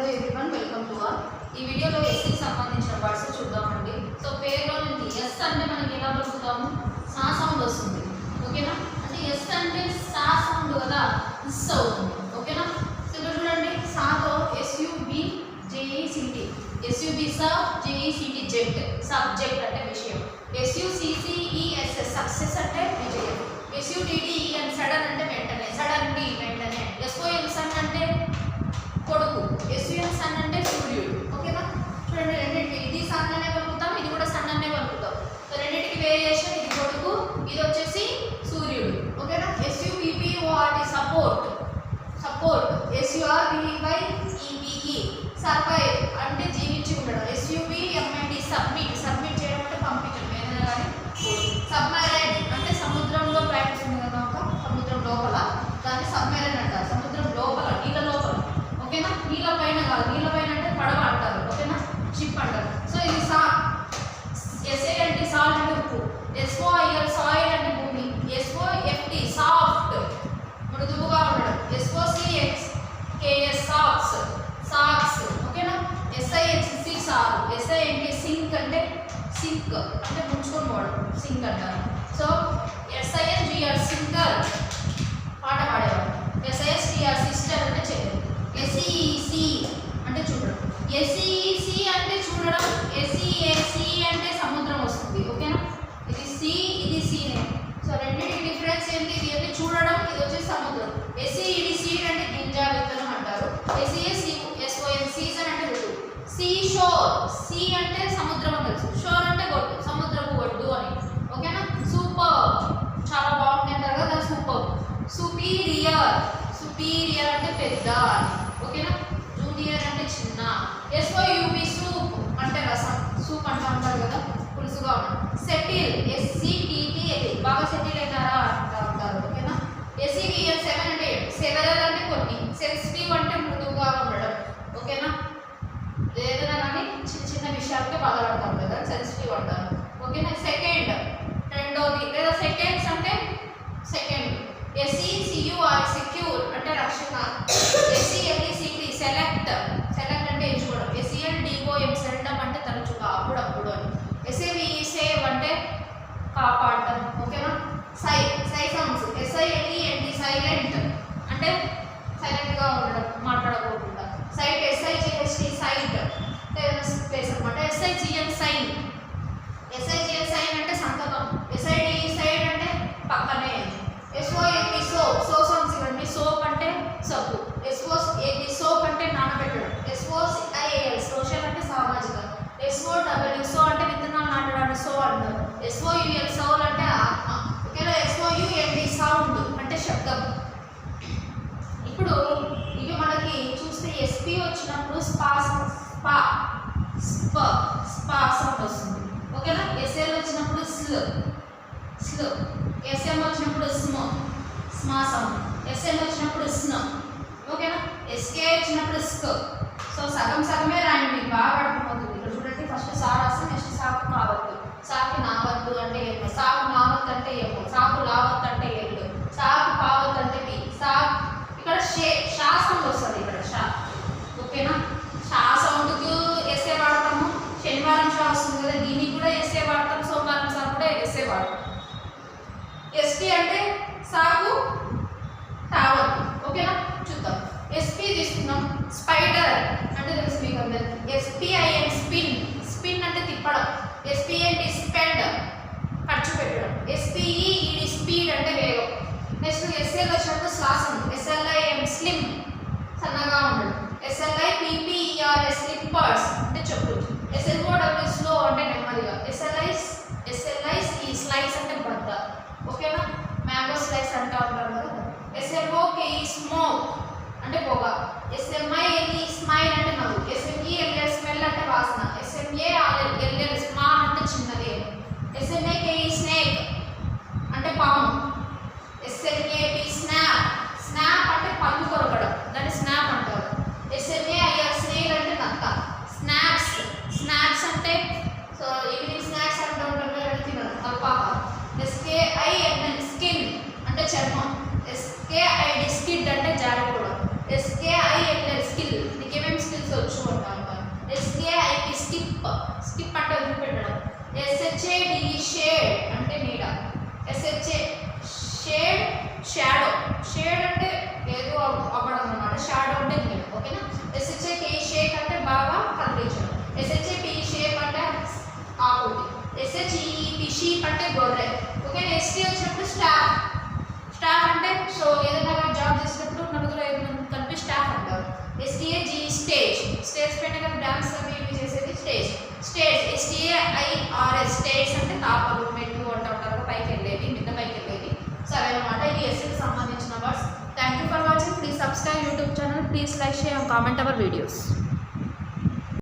Hello everyone, welcome to all. ఈ వీడియోలో ఎస్కి సంబంధించిన వర్డ్స్ చూద్దామండి. సో పేరులో నుంచి ఎస్ అంటే మనకి ఎలా పలుకుతాము? సా సౌండ్ వస్తుంది, ఓకేనా? అంటే ఎస్ అంటే సా సౌండ్ కదా, ఇస్ అవుతుంది, ఓకేనా? సో ఇక్కడ చూడండి, సాతో ఎస్యుబి జేఈసిటి, ఎస్యుబి సా జేఈసిటి జెట్, సబ్జెక్ట్ అంటే విషయం. ఎస్యుసిసిఈఎస్ఎస్ సక్సెస్ అంటే విజయం. ఎస్యుడిడిఈఎన్ సడన్ అంటే వెంటనే, సడన్లీ వెంటనే. ఎస్ఓఎల్ సన్ అంటే కొడుకు, ఎస్యుఎన్ సన్ అంటే సూర్యుడు, ఓకేనా? చూడండి, రెండింటికి ఇది సన్ అనే పలుకుతాం, ఇది కూడా సన్ అనే పలుకుతాం. సో రెండింటికి వేరియేషన్, ఇది కొడుకు, ఇది వచ్చేసి సూర్యుడు, ఓకేనా? ఎస్యుపిపిఓఆర్టి సపోర్ట్, సపోర్ట్. ఎస్యుఆర్వివైఈబిఈ సర్వైవ్ అంటే జీవించి ఉండడం. ఎస్యుబిఎంఐడి సబ్మిట్, సబ్మిట్ చేయడం అంటే పంపించడం ఏదైనా కానీ. సబ్మెరైన్ అంటే సముద్రంలో ప్రాక్టీస్ ఉంది కదా, ఒక సముద్రం లోపల, దాన్ని సబ్మెరైన్ అంటారు. సముద్రం లోపల, నీళ్ళ లోపల, ఓకేనా? నీళ్ళ పైన కాదు, నీళ్ళ పైన అంటే పడవ అంటారు, ఓకేనా? షిప్ అంటారు. సో ఇది సా. ఎస్ఏ అంటే సాల్ట్ అంటే ఉప్పు. ఎస్ఓఐఎల్ సాయిల్ అంటే భూమి. ఎస్ఓఎఫ్టి సాఫ్ట్ మృదువుగా ఉండడం. ఎస్ఓసిఎక్స్ కేఎస్ సాక్స్, సాక్స్, ఓకేనా? ఎస్ఐహెచ్సి సారు. ఎస్ఐఎన్కి సింక్ అంటే సింక్ అంటే ముంచుకొని పోవడం, సింక్ అంటారు. సో ఎస్ఐఎన్జిఆర్ సింగర్ పాట పాడేవాడు. ఎస్ఐఎస్టిఆర్ సిస్టర్ అంటే చెల్లెలు. ఎస్ఈసి అంటే చూడడం. ఎస్ఈసి అంటే చూడడం. ఎస్ఈఏసి అంటే సముద్రం వస్తుంది, ఓకేనా? ఇది సి, ఇది సీనే. సో రెండింటికి డిఫరెన్స్ ఏంటి? ఇది అంటే చూడడం, ఇది వచ్చేసి సముద్రం. ఎస్ఈడి సీడ్ అంటే గింజ, విత్తనం అంటారు. ఎస్ఈఎస్సి ఎస్ఓఎన్ సీజన్ అంటే ఋతువు. సీ షోర్, సీ అంటే సముద్రం అని తెలుసు, షోర్ అంటే ఒడ్డు, సముద్రపు ఒడ్డు అని, ఓకేనా? సూపర్ చాలా బాగుంది అంటారు కదా, సూపర్. సుపీరియర్, సుపీరియర్ అంటే పెద్ద అని, ఓకేనా? జూనియర్ అంటే చిన్న. ఎస్ఓయుబి సూప్ అంటే రసం, సూప్ అంటే అంటారు కదా, పులుసుగా ఉండడం. సెటిల్, ఎస్సిటిటిఎల్ బాగా సెటిల్ అయినారా అంటారు, ఓకేనా? ఎస్ఈవిఎల్ 7 అంటే సెవెరల్ అంటే కొన్ని. సెన్సిటివ్ అంటే మృదువుగా ఉండడం, ఓకేనా? ఏదైనా కానీ చిన్న చిన్న విషయాలకే బాధపడతాం కదా, సెన్సిటివ్ అంటారు, ఓకేనా? సెకండ్ రెండోది, లేదా సెకండ్స్ అంటే సెకండ్. ఎస్ఈసియుఆర్ సెక్యూర్ అంటే రక్షణ. ఎస్ఈఎల్ఈసిటి సెలెక్ట్, సెలెక్ట్ అంటే ఎంచుకోవడం. ఎస్ఈఎల్డిఓఎం సెల్డమ్ అంటే తరచుగా, అప్పుడప్పుడు అని. ఎస్ఏవిఈ సేవ్ అంటే కాపాడటం, ఓకేనా? సై, సై సౌండ్స్. ఎస్ఐఎల్ఈఎన్డి సైలెంట్ అంటే సైలెంట్గా ఉండడం, మాట్లాడకోకుండా. సైట్, ఎస్ఐజిఎస్టి సైట్ ప్లేస్ అనమాట. ఎస్ఐజిఎన్ సైన్, ఎస్ఐజిఎన్ సైన్ అంటే సంతకం. ఎస్ఐడిఈ సైడ్ అంటే పక్కనే. ఎస్ఓఏపి సోప్, సో సౌండ్స్ ఇవ్వండి. సోప్ అంటే సబ్బు. ఎస్ఓఏపి సోప్ అంటే నానబెట్టడం. ఎస్ఓసిఐఏఎల్ సోషల్ అంటే సామాజిక. ఎస్ఓడబ్ల్యూ సో అంటే విత్తనాలు నాటడానికి సో అంటారు. ఎస్ఓయుఎల్ సౌల్ అంటే ఆత్మ, ఓకేనా? ఎస్ఓయుఎన్డి సౌండ్ అంటే శబ్దం. ఇప్పుడు ఇవి మనకి చూస్తే ఎస్పి వచ్చినప్పుడు స్పా, స్పా, స్ప, స్పా సౌండ్ వస్తుంది, ఓకేనా? ఎస్ఎల్ వచ్చినప్పుడు స్ల్, స్ల్. ఎస్ఎం వచ్చినప్పుడు స్మ, స్మా సౌండ్. ఎస్ఎన్ వచ్చినప్పుడు స్న, ఓకేనా? ఎస్కే వచ్చినప్పుడు స్క్. సో సగం సగమే రాయండి, మీకు బాగా అర్థమవుతుంది. ఇక్కడ చూడండి, ఫస్ట్ సా రాస్తే నెక్స్ట్ సాకు కావద్దు. సాకి నావద్దు అంటే ఎల్లు, సాకు మావత్ అంటే ఎమ్ము, సాకు లావత్ అంటే ఎల్లు, సాకు పావత్ అంటే బి. సా ఇక్కడ షా సౌండ్ వస్తుంది, ఇక్కడ షా, ఓకేనా? షా సౌండ్కి ఎస్ఏ వాడతాము. శనివారం షా వస్తుంది కదా, దీనికి కూడా ఎస్ఏ వాడతాం. సోమవారం షా కూడా ఎస్ఏ వాడతాం. ఎస్పి అంటే సాగు తావద్దు, ఓకేనా? చూద్దాం. ఎస్పి తీసుకుందాం. స్పైడర్ అంటే తెలుసు మీకు అందరికి. ఎస్పిఐఎన్ స్పిన్, స్పిన్ అంటే తిప్పడం. ఎస్పిఎన్డి స్పెండ్ ఖర్చు పెట్టడం. ఎస్పిఈఈడి స్పీడ్ అంటే వేగం. నెక్స్ట్ ఎస్ఎల్ వచ్చినప్పుడు శ్వాసం. ఎస్ఎల్ఐఎం స్లిమ్ సన్నగా ఉండడం. ఎస్ఎల్ఐపిపిఈఆర్ఎస్ స్లిప్పర్స్ అంటే చెప్పులు. ఎస్ఎల్ఓడబ్ల్యూ స్లో అంటే నెమ్మదిగా. ఎస్ఎల్ఐస్ ఈ స్లైస్ అంటే బద్ద, ఓకేనా? మ్యాంగో స్లైస్ అంటూ ఉంటారు కదా. ఎస్ఎల్ఓకే ఈ స్మోక్ అంటే పొగ. ఎస్ఎంఐఎల్ఈ స్మైల్ అంటే నవ్వు. ఎస్ఎంఈఎల్ఎల్ స్మెల్ అంటే వాసన. ఎస్ఎంఏఎల్ఎల్ స్మాల్ అంటే చిన్నది. ఎస్ఎంఏకేఈ స్నేక్ అంటే పాము. ఎస్ఎన్ఏపి స్నాప్, స్నాప్ అంటే పళ్ళు కొరకడం, దాన్ని స్నాప్ అంటారు. ఎస్ఎన్ఏఐఆర్ స్నేల్ అంటే నక్క. స్నాక్స్, స్నాక్స్ అంటే సో ఈవినింగ్ స్నాక్స్ అంటూ ఉంటారు కదా, తినడం, అల్పాహారం. ఎస్కేఐఎన్ఎన్ స్కిన్ అంటే చర్మం. ఎస్కేఐడి స్కిడ్ అంటే జారిపోవడం. ఎస్కేఐ షీప్ అంటే గొర్రె. ఓకే, ఎస్టీ వచ్చినప్పుడు స్టాఫ్. స్టాఫ్ అంటే సో ఏదైనా జాబ్ చేసేటప్పుడు నలుగురు 5 మంది కలిపి స్టాఫ్ అంటారు. STAG stage. స్టేజ్ పైన కదా డాన్స్ అవి ఇవి చేసేది స్టేజ్. స్టేజ్ STAIRS స్టేజ్ అంటే తాపలు మెట్లు అంటూ ఉంటారు, పైకి వెళ్ళేవి, మిద్ద పైకి వెళ్ళేవి. సో అవన్నమాట ఇది ఎస్టీకి సంబంధించిన words. Thank you for watching. Please subscribe YouTube channel. Please like, share and comment our videos.